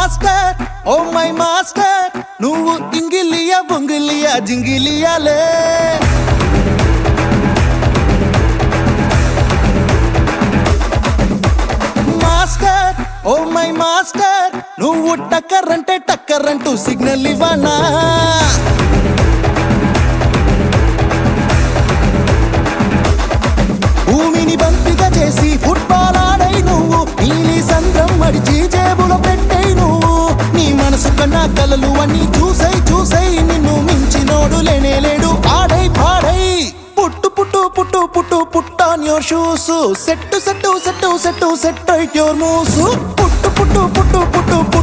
master oh my master నువ్వు ఇంగిలియా బొంగిలియా జింగిలియాలే master oh my master నువ్వు టక్కరంటే టక్కరంటూ signal ఇవ్వనా భూమిని బంతిగా చేసి ఫుట్బాల్ ఆడై నువ్వు నీలి సంద్రం మడిచి జేబులో పెట్టై నువ్వు నీ మనసు కన్నా కలలు అన్ని చూసై నిన్ను మించినోడు లేనే లేడు ఆడై పాడై పుట్టు పుట్టు పుట్టు పుట్టు put on your shoes set set set set set right your moves పుట్టు పుట్టు పుట్టు పుట్టు పుట్టు